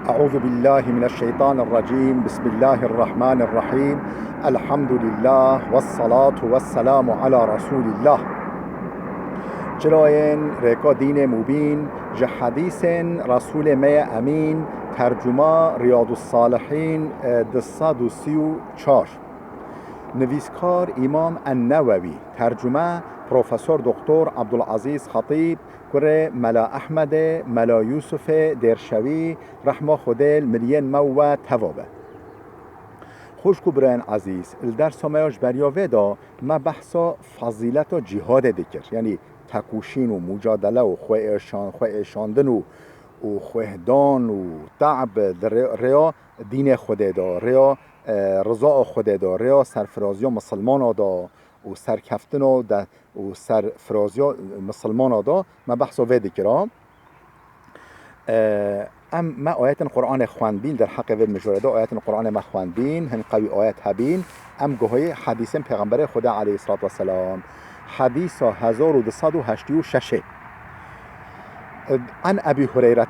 أعوذ بالله من الشيطان الرجيم. بسم الله الرحمن الرحيم. الحمد لله والصلاة والسلام على رسول الله. جراین رکا دین مبین جه حدیث رسول می امین ترجمه ریاض الصالحین 234. نویسکار امام النووی، ترجمه پروفسور دکتر عبدالعزیز خطیب، کره ملا احمد ملا یوسف درشوی رحمه خودل ملین مو توابه. خوشکو برین عزیز، الدرس مایاش بریاوه دا ما بحثا فضیلت و جهاد دکر، یعنی تکوشین و مجادله و خویشاندن و خوهدان و تعب ریا دین خود دا، ریا رضا خود دا، ریا سرفرازی مسلمان دا و سرکفتن و سرفرازی مسلمان دا ما بحثا ویده کرام. ما آیت قرآن خواندین در حق وید مجورده آیت قرآن ما خواندین هن قوی آیت هبین ام گوهای حدیث پیغمبر خدا علیه الصلاة والسلام حدیث 1286 عن ابي هريره.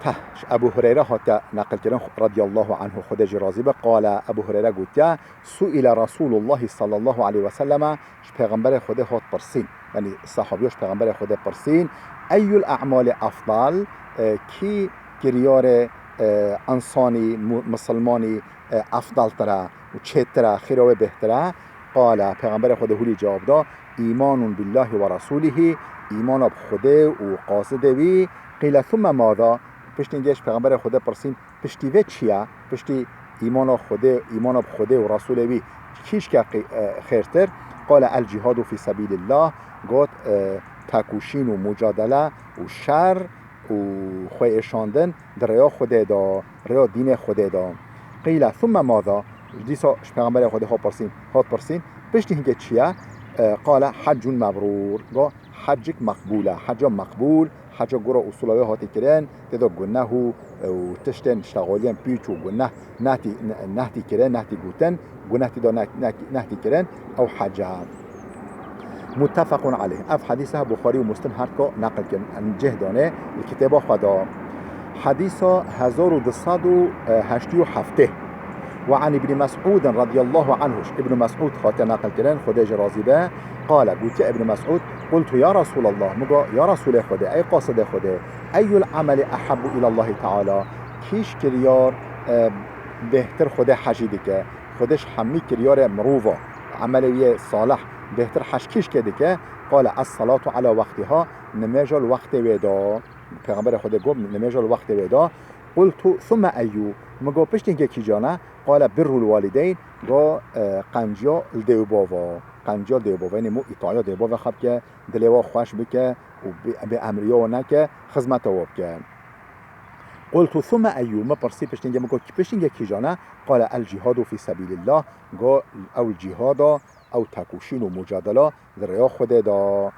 ابو هريره هات نقل کردن رضی الله عنه خدا راضی به. قال ابو هريره گفت سئل رسول الله صلی الله علیه و سلم، پیغمبر خدا هات پرسین، یعنی صحابیش پیغمبر خدا پرسین ای الاعمال افضل، کی کریار انسانی مسلمانی افضل تره و چتره خیره و بهتره؟ قال پیغمبر خدا هولی جواب دا ایمان بالله و رسوله، ایمان به خدا و قاصد وی. قیل ثم ماذا؟ پشتی اینگهش پیغمبر خدا پرسین پشتی وی چیه؟ پشتی ایمان به خدا و رسول وی کیش که خیرتر؟ قال الجهاد فی سبیل الله، گفت تکوشین و مجادله و شر و خویشاندن در ریا خدا دا، ریا دین خدا دا. قیل ثم ماذا؟ دیسا پیغمبر خدا هات پرسین پشتی اینگه چیه؟ قال حج مبرور، گفت حج مقبوله، حج مقبول، حج گورا اصولوی هاتی کرن تدا گناه و تشتن اشتغالیم پیچ و گناه نهتی کرن، نهتی گوتن گناه تدا نهتی کرن او حج. متفق علیه. اف حدیثه بخاری و مسلم هر که نقل کرن جهدانه کتاب خدا. حدیث 1287 وعن ابن مسعود رضي الله عنه. ابن مسعود خاطر نقل كرن خدا راضي به. قال قلت ابن مسعود قلت يا رسول الله، مگا يا رسول خدا ای قاصد خدا، ای العمل احب الى الله تعالى، کیش کریار بهتر خدا حجیده که خودش همی کریار مروفا عملی صالح بهتر حج کیش کده که؟ قال الصلاة على وقتها، نماز الوقت ودا. پیغمبر خدا گفت نماز الوقت ودا. قلت ثم ایو، مگا پشت اینکه کی جانه؟ قال بر الوالدین، گا قنجا دیو باوا، قنجا دیو باوا، یعنی مو اطاعت دیو باوا خب که دلوا خوش بکه و به امریا و نکه خدمت او بکه. قلت ثم ایو، ما پرسی پشت اینکه مگا پشت اینکه کی جانه؟ قال الجهاد فی سبیل الله، گا او جهاد او تکوشین و مجادله در راه خدا دا،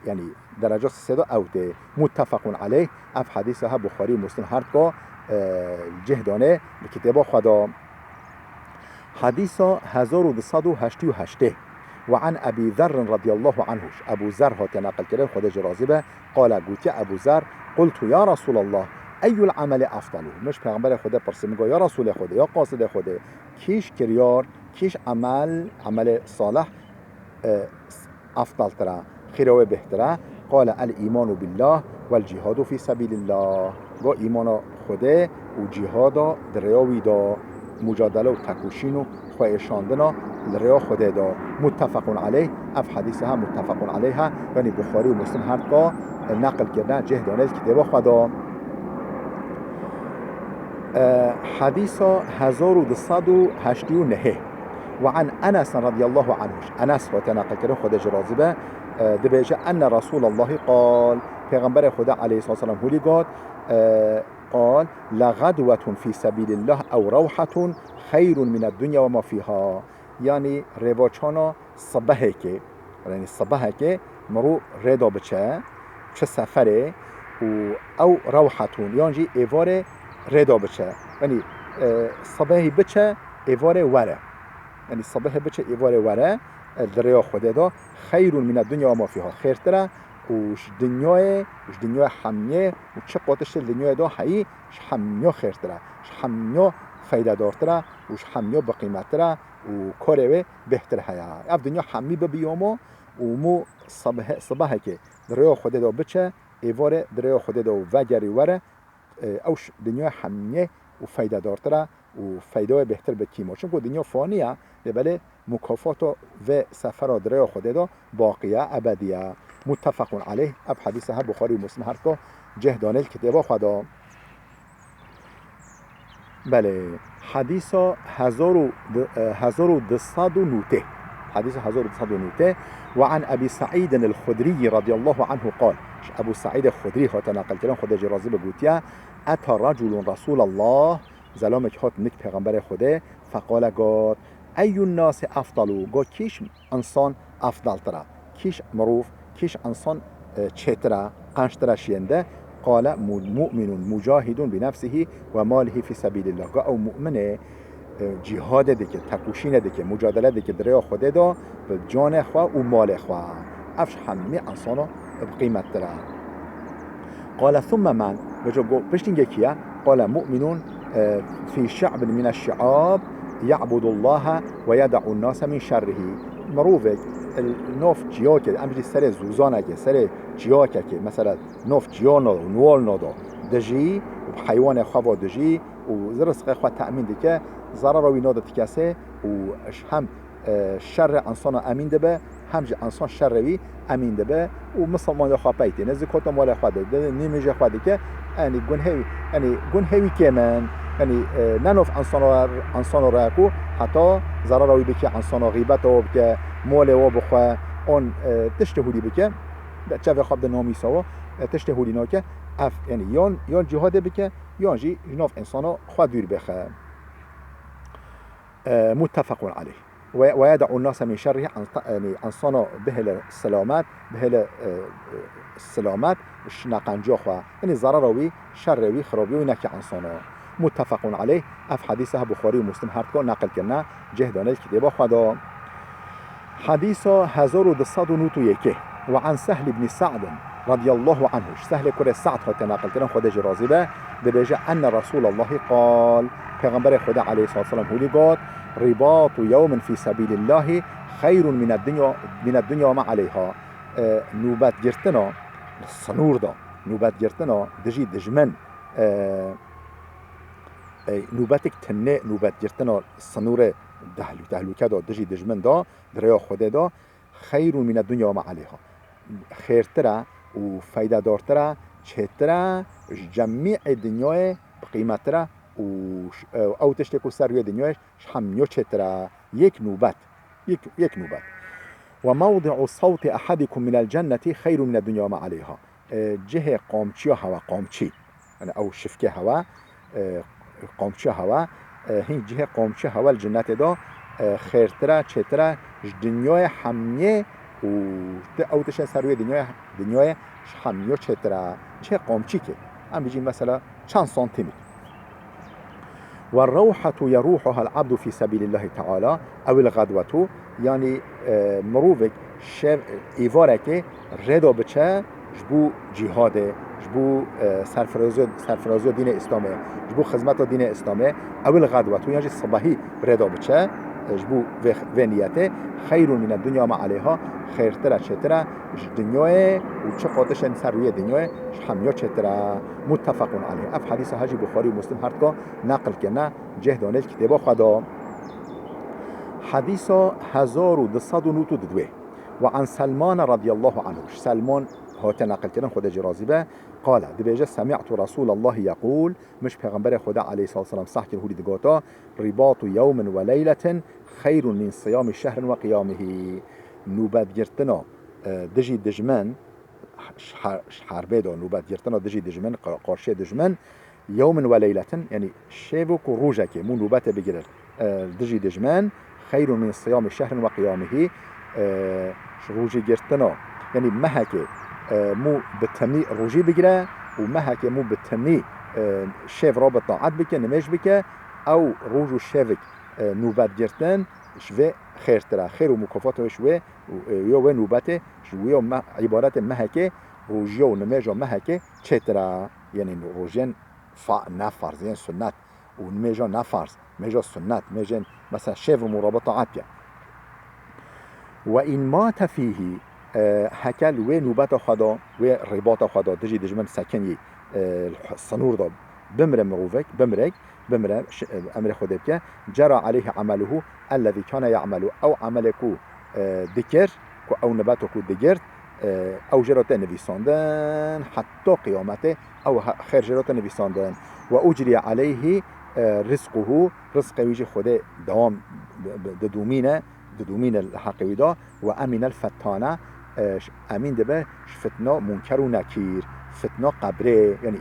یعنی درجه صدا او ده. متفق علیه. اف حدیث ها بخاری و مسلم هر که جهدانه کتاب خدا. حدیث 1288 وعن ابي ذر رضي الله عنه. ابو ذر هات نقل کرده خدا راضی به. قال گوتی ابو ذر قلت یا رسول الله ای العمل افضل، مش پیغمبر خدا پرسید میگه یا رسول خدا یا قاصد خدا کیش کریار کیش عمل صالح افضل تره خیره و بهتره؟ قال الایمان بالله والجهاد فی سبیل الله، با ایمان خدا و جهاد در ریاوی دا، مجادله و تکوشین و خویشاندن در ریا خدا دا. متفق علیه. اف حدیث ها متفق علیه، یعنی بخاری و مسلم هر که نقل کردن جهدانه کتاب خدا. حدیث 1289 وعن انس رضی الله عنه. انس و نقل کرده خدا راضی به. دبیجه ان رسول الله قال، پیغمبر خدا علیه الصلاة والسلام هولی گفت قال لغدوة في سبيل الله او روحة خير من الدنيا وما فيها، یعنی رواچانا صبحه که، یعنی صبحه که مرو ردا بچه چه سفره و او روحتون یعنی ایوار ردا بچه، یعنی صبحی بچه ایوار وره، یعنی صبح بچه ایوار وره دریا خدا دا خیر من الدنیا و ما فیها، خیرتره وش دنیای حمیه و چه قاتش دنیای دا حیی حمیه خیرتره حمیه فایده دارتره وش حمیه بقیمتره و کاره بهتر هیا اف دنیا حمی ببیامو و مو صبح که دریا خود دا بچه ایواره دریا خود دا وگری وره اوش دنیا حمیه و فایده دارتره و فایده بهتر به کیما چون که دنیا فانیه بله مکافات و سفر دریا خود دا باقیه ابدیه متفق علیه اب حدیث ها بخاری و مسلم هر که جهدانه الكتابه خدا بله حديث 1209 حديث 1209 وعن أبي سعيد الخدري رضي الله عنه قال أبو سعيد الخدري هو تناقل كلام خدا جرازي بقوتيا أتى رجل رسول الله زلامك هات نك پیغمبر خدا فقال قال أي الناس أفضل قال كيش انسان أفضل ترى كيش مروف كيش انسان چترا قنشترا شينده قال مؤمن مجاهد بنفسه وماله في سبيل الله قال او مؤمنه جهاد دکه تکوشین دکه مجادله دکه دریا خوده دا به جان خواه و مال خواه افش همه انسانا بقیمت داره قال ثم من بجا بشتینگه کیه قال مؤمنون في شعب من الشعاب يعبد الله ويدع الناس من شره مروفك نوف جیاکه امجی سر زوزانه که سر جیاکه که مثلا نوف جیانا و نوال نادا دجی و حیوان خواه دجی و زرسق خواه تأمین دیگه ضرر وی نادا تکسه و هم شر انسان امین ده هم انسان شر وی امین ده و مسلمان خواه پیتی نزدیکات مال خواه ده نیمجه خواه دیگه یعنی گنهوی که من یعنی ننوف انسان را کو حتی ضرر وی بکه انسان غیبت و بکه مال و بخواه آن تشتهولی بکه چه خواب ده نامی سوا تشتهولی ناکه اف یعنی یان جهاد بکه یان جی جناف انسان خواه دور بخواه متفق عليه ويدع الناس من شره يعني انسان به السلامات به السلامات نقنجا خو يعني ضرر وي شر وي خرابي وي نك انسان متفق عليه اف حديثه بخاري ومسلم هر کو نقل کنا جهدانه الكتاب خدا حديث 1291 وعن سهل بن سعد رضي الله عنه سهل كره سعد نقل کنا خدا جرازي به بيجا ان رسول الله قال پیغمبر خدا علیه الصلاه والسلام هولی گفت رباط یوم فی سبیل الله خیر من الدنیا ما علیها نوبت گرتنا سنور دا نوبت گرتنا دجی دجمن نوبتک تنه نوبت گرتنا سنور دهلوکه دا دجی دجمن دا دریا خدا دا خیر من الدنیا ما علیها خیرتره و فایده دارتره چهتره جمیع دنیای بقیمتره او تشتكو سر روی دنیاش حمیو چتره یک نوبت وموضع صوت احدكم من الجنة خير من الدنيا ما عليها جهه قامچی هوا قامچی او شفکه هوا قامچی هوا هین جهه قامچی هوا الجنت دا خیرتره چتره دنیای حمیه و او تشتكو سر روی دنیای حمیو چتره چه قامچی که هم بجیم مثلا چند سانتیمتر والروحة يروحها العبد في سبيل الله تعالى أو الغدوة يعني مروفك شف إيفارك ردا بچه جبو جهاده جبو سرفرازی دین اسلامه جبو خدمت دین اسلامه أو الغدوة يعني صباحی ردا بچه جبو و نیته خیر من الدنیا ما علیها خیرتره چتره دنیای و چه قاتش سر روی دنیای همیا چتره متفق علیه اف حدیث حاجی بخاری و مسلم هر کا نقل کنه جهدانه کتاب خدا حدیث 1292 وعن سلمان رضی الله عنه سلمان هات نقل کنه خدا جرازی به قال دبیجه سمعت رسول الله يقول مش پیغمبر خدا علیه الصلاه والسلام صح که هولی دگاتا رباط یوم و لیله خیر من صيام شهر و قیامه نوبت گرتنا دجی دجمن حربه دا نوبت گرتنا دجی دجمن قارشه دجمن یوم و لیله یعنی شیوک و روزه مو نوبت بگیره دجی دجمن خیر من صيام شهر و قیامه روزی گرتنا یعنی مهک مو بتمنی روزی بگیره و مهک مو بتمنی شیو را به طاعت بکه نمش بکه او روز و شیوک نوبت گرتن شوه خیر ترا خیر و مکافات شوه یا و نوبت شوه و عبارت مهکه روجیا و نمجا مهکه چترا یعنی روجین نفرض یعنی سنت و نمجا نفرض مجا سنت مجا مثلا شف و مرابطه عطیه و این مات فیه هکل و نوبت خدا و رباط خدا دجی دجمن سکنی الصنور دا بمره مروفك بمره امر خدا بك جرى عليه عمله الذي كان يعمل او عملكو ذكر او نباتكو دجرت او جرات نویساندن حتى قيامته او خير جرات نویساندن و اجري عليه رزقه رزق ويجي خدا دوام دومين الحقيقي دا و امن الفتانه امین دبه فتنه منکر و نکیر فتنه قبره یعنی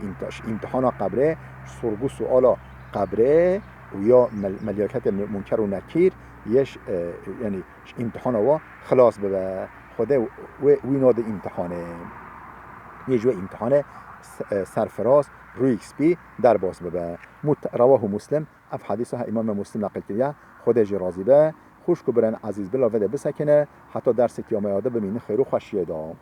امتحان قبره سرگو سوالا قبره و یا ملیاکت منکر و نکیر یش یعنی امتحان و خلاص ببه خدا و ویناد امتحانه یه جو امتحان سرفراز روی ایکس پی در باز ببه رواه مسلم اف حدیث ها امام مسلم نقل کرده خدا جی راضی به خوش کو برن عزیز بلا وده بسکنه حتی درس کیامه یاده بمینه خیر و خوشیه دا